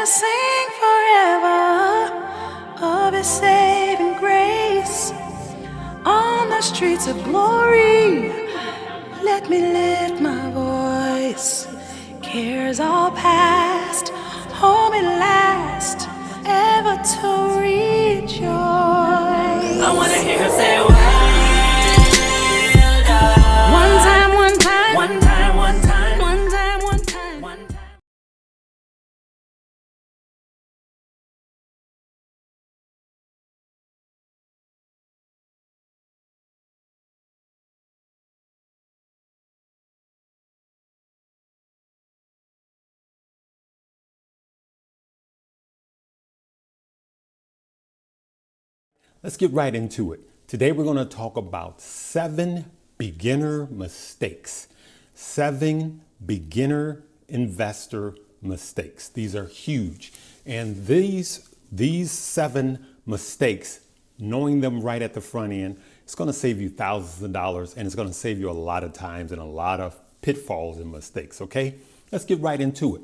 gonna sing forever of His saving grace on the streets of glory. Let me lift my voice. Cares all past, home at last, ever to rejoice. I wanna hear her say, well done. One time, one time, one time, one time, one time, one time, one time. Let's get right into it. Today we're going to talk about 7 beginner mistakes. 7 beginner investor mistakes. These are huge. And these 7 mistakes, knowing them right at the front end, it's going to save you thousands of dollars, and it's going to save you a lot of times and a lot of pitfalls and mistakes, okay? Let's get right into it.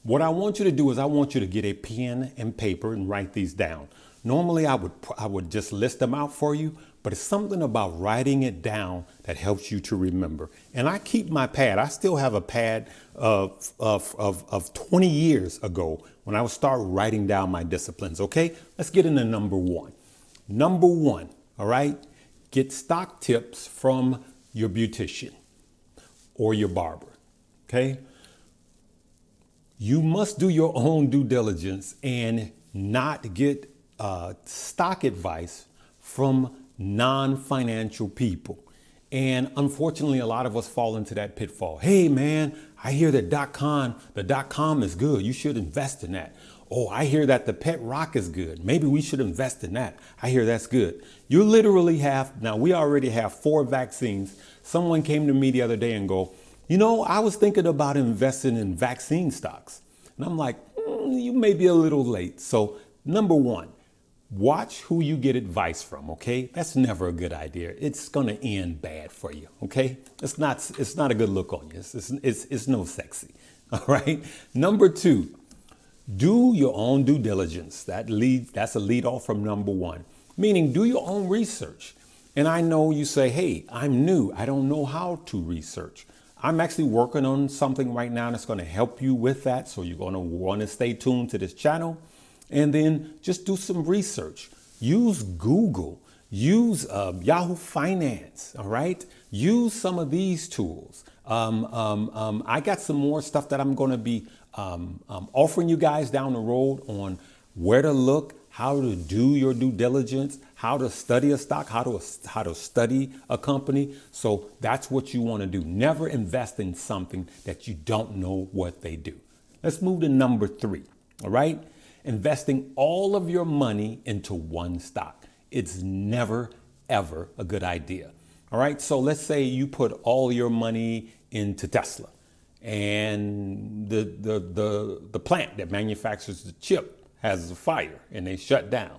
What I want you to do is I want you to get a pen and paper and write these down. Normally I would just list them out for you, but it's something about writing it down that helps you to remember. And I keep my pad. I still have a pad of 20 years ago when I would start writing down my disciplines. Okay, let's get into number 1. Number 1, all right, get stock tips from your beautician or your barber. Okay. You must do your own due diligence and not get stock advice from non-financial people. And unfortunately, a lot of us fall into that pitfall. Hey man, I hear that the .com is good. You should invest in that. Oh, I hear that the pet rock is good. Maybe we should invest in that. I hear that's good. You literally have, now we already have 4 vaccines. Someone came to me the other day and go, you know, I was thinking about investing in vaccine stocks. And I'm like, you may be a little late. So number 1, watch who you get advice from, okay? That's never a good idea. It's gonna end bad for you, okay? It's not a good look on you. It's no sexy, all right? Number 2, do your own due diligence. That's a lead off from number 1, meaning do your own research. And I know you say, hey, I'm new. I don't know how to research. I'm actually working on something right now that's going to help you with that. So you're going to want to stay tuned to this channel and then just do some research. Use Google, use Yahoo Finance. All right. Use some of these tools. I got some more stuff that I'm going to be offering you guys down the road on where to look, how to do your due diligence, how to study a stock, how to study a company. So that's what you want to do. Never invest in something that you don't know what they do. Let's move to number 3. All right. Investing all of your money into one stock. It's never, ever a good idea. All right. So let's say you put all your money into Tesla and the plant that manufactures the chip has a fire and they shut down.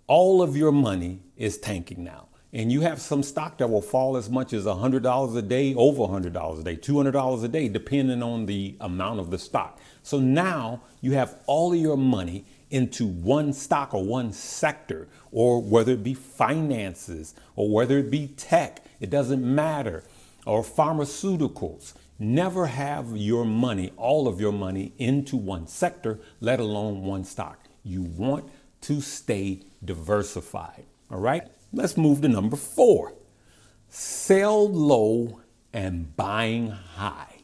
All of your money is tanking now. And you have some stock that will fall as much as $100 a day, over $100 a day, $200 a day, depending on the amount of the stock. So now you have all of your money into one stock or one sector, or whether it be finances or whether it be tech, it doesn't matter, or pharmaceuticals. Never have your money, all of your money, into one sector, let alone one stock. You want to stay diversified. All right, let's move to number 4. Sell low and buying high.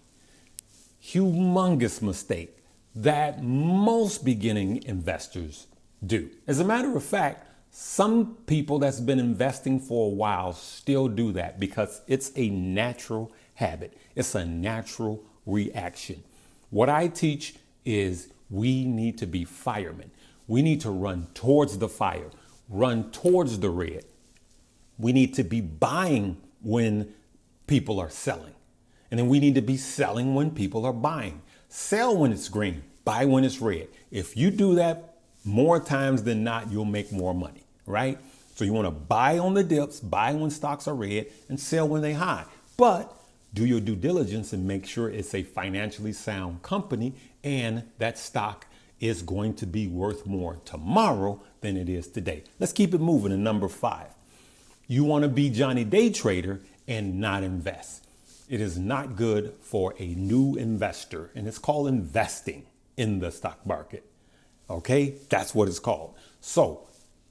Humongous mistake that most beginning investors do. As a matter of fact, some people that's been investing for a while still do that because it's a natural habit. It's a natural reaction. What I teach is we need to be firemen. We need to run towards the fire, run towards the red. We need to be buying when people are selling. And then we need to be selling when people are buying. Sell when it's green, buy when it's red. If you do that more times than not, you'll make more money, right? So you want to buy on the dips, buy when stocks are red, and sell when they high. But do your due diligence and make sure it's a financially sound company and that stock is going to be worth more tomorrow than it is today. Let's keep it moving to number 5. You want to be Johnny Day Trader and not invest. It is not good for a new investor, and it's called investing in the stock market. Okay, that's what it's called. So,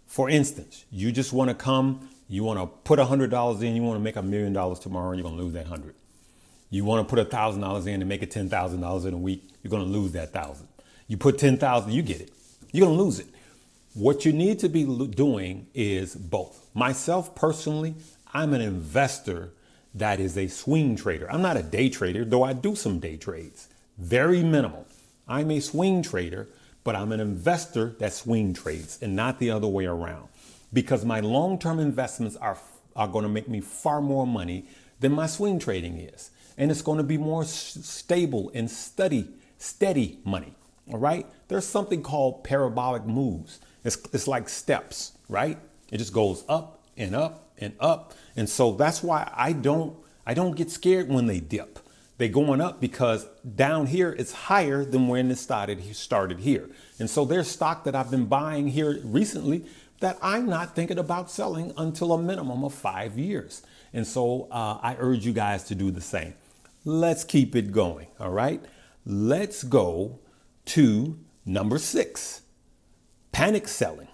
for instance, you just want to come, you want to put $100 in, you want to make $1 million tomorrow, and you're going to lose that 100. You want to put $1,000 in and make it $10,000 in a week, you're going to lose that 1,000. You put 10,000, you get it. You're going to lose it. What you need to be doing is both. Myself personally, I'm an investor that is a swing trader. I'm not a day trader, though I do some day trades. Very minimal. I'm a swing trader, but I'm an investor that swing trades and not the other way around. Because my long-term investments are going to make me far more money than my swing trading is. And it's going to be more stable and steady money. All right. There's something called parabolic moves. It's like steps, right? It just goes up and up and up. And so that's why I don't get scared when they dip. They're going up because down here it's higher than when it started here. And so there's stock that I've been buying here recently that I'm not thinking about selling until a minimum of 5 years. And so I urge you guys to do the same. Let's keep it going. All right. Let's go to number 6, panic selling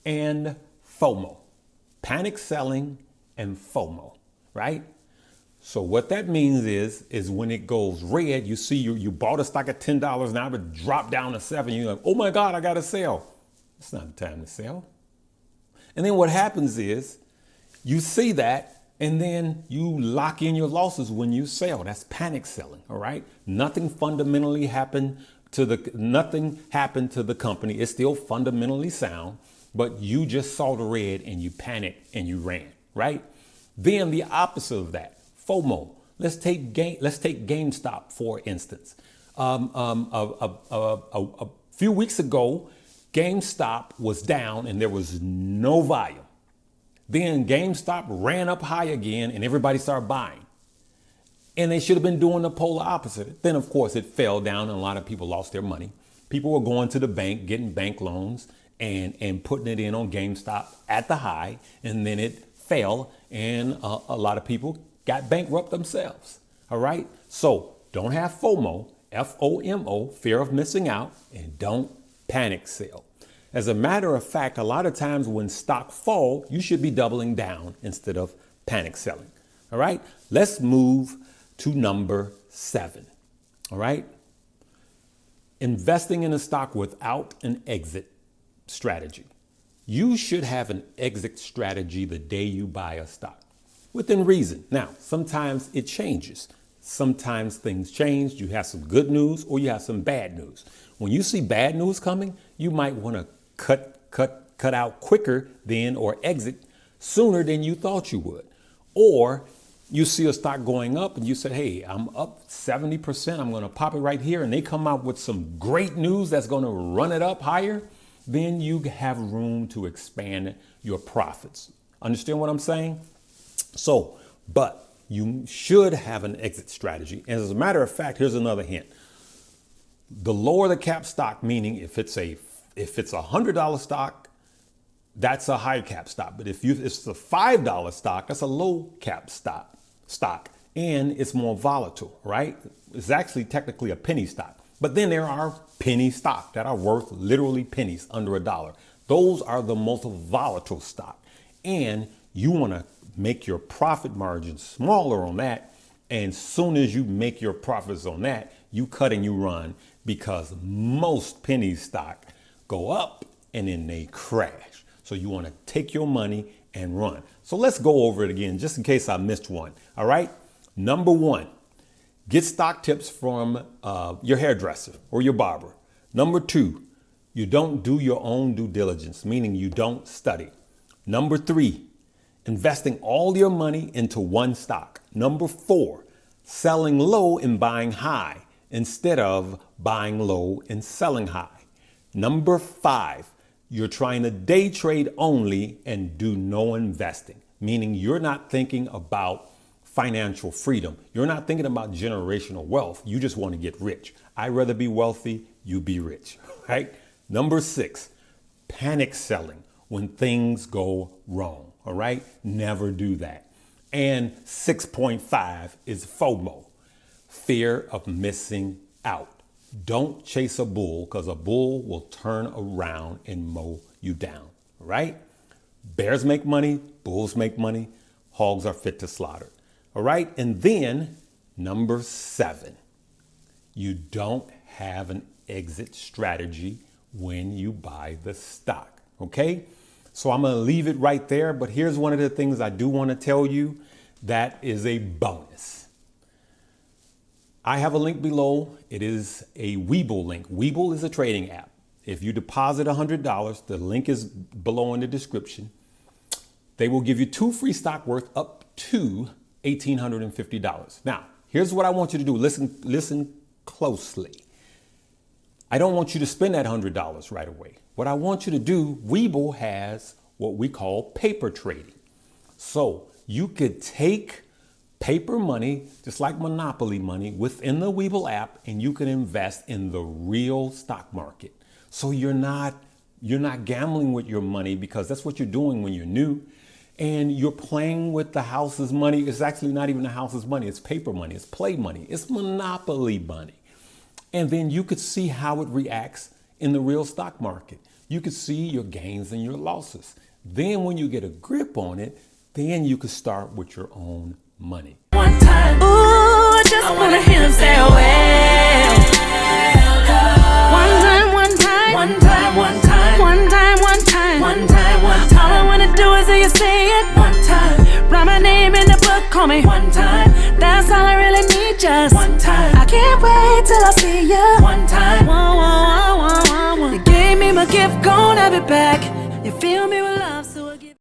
and FOMO. Panic selling and FOMO, right? So what that means is when it goes red, you see you bought a stock at $10, now it dropped down to $7. You're like, oh my God, I got to sell. It's not the time to sell. And then what happens is you see that and then you lock in your losses when you sell. That's panic selling. All right. Nothing fundamentally happened to the company. It's still fundamentally sound, but you just saw the red and you panicked and you ran, right? Then the opposite of that, FOMO. Let's take GameStop, for instance. A few weeks ago, GameStop was down and there was no volume. Then GameStop ran up high again and everybody started buying. And they should have been doing the polar opposite. Then, of course, it fell down and a lot of people lost their money. People were going to the bank, getting bank loans and putting it in on GameStop at the high. And then it fell and a lot of people got bankrupt themselves. All right. So don't have FOMO, FOMO, fear of missing out, and don't panic sell. As a matter of fact, a lot of times when stock fall, you should be doubling down instead of panic selling. All right. Let's move to number 7. All right. Investing in a stock without an exit strategy. You should have an exit strategy the day you buy a stock within reason. Now, sometimes it changes. Sometimes things change. You have some good news or you have some bad news. When you see bad news coming, you might want to cut out quicker than or exit sooner than you thought you would. Or you see a stock going up and you said, hey, I'm up 70%. I'm going to pop it right here. And they come out with some great news that's going to run it up higher. Then you have room to expand your profits. Understand what I'm saying? So, but you should have an exit strategy. And as a matter of fact, here's another hint. The lower the cap stock, meaning if it's a $100 stock, that's a high cap stock. But if it's a $5 stock, that's a low cap stock, and it's more volatile, right? It's actually technically a penny stock. But then there are penny stock that are worth literally pennies, under $1. Those are the most volatile stock. And you want to make your profit margin smaller on that. And soon as you make your profits on that, you cut and you run, because most penny stock go up and then they crash. So you want to take your money and run. So let's go over it again, just in case I missed one. All right. Number 1, get stock tips from your hairdresser or your barber. Number 2, you don't do your own due diligence, meaning you don't study. Number 3, investing all your money into one stock. Number 4, selling low and buying high instead of buying low and selling high. Number 5, you're trying to day trade only and do no investing, meaning you're not thinking about financial freedom. You're not thinking about generational wealth. You just want to get rich. I'd rather be wealthy, you be rich, right? Number 6, panic selling when things go wrong, all right? Never do that. And 6.5 is FOMO, fear of missing out. Don't chase a bull, because a bull will turn around and mow you down, all right? Bears make money, bulls make money, hogs are fit to slaughter, all right? And then number 7, you don't have an exit strategy when you buy the stock, okay? So I'm gonna leave it right there, but here's one of the things I do wanna tell you that is a bonus. I have a link below. It is a Webull link. Webull is a trading app. If you deposit $100, the link is below in the description. They will give you 2 free stock worth up to $1,850. Now, here's what I want you to do. Listen closely. I don't want you to spend that $100 right away. What I want you to do, Webull has what we call paper trading. So you could take paper money, just like Monopoly money, within the Webull app, and you can invest in the real stock market. So you're not gambling with your money, because that's what you're doing when you're new. And you're playing with the house's money. It's actually not even the house's money. It's paper money. It's play money. It's Monopoly money. And then you could see how it reacts in the real stock market. You could see your gains and your losses. Then when you get a grip on it, then you could start with your own money. One time, ooh, just wanna hear him say, well. One time, one time, one time, one time, one time, one time, one time, one time. All I wanna do is hear you say it one time. Write my name in the book, call me one time. That's all I really need, just one time. I can't wait till I see you one time. You gave me my gift, gonna have it back. You fill me with love.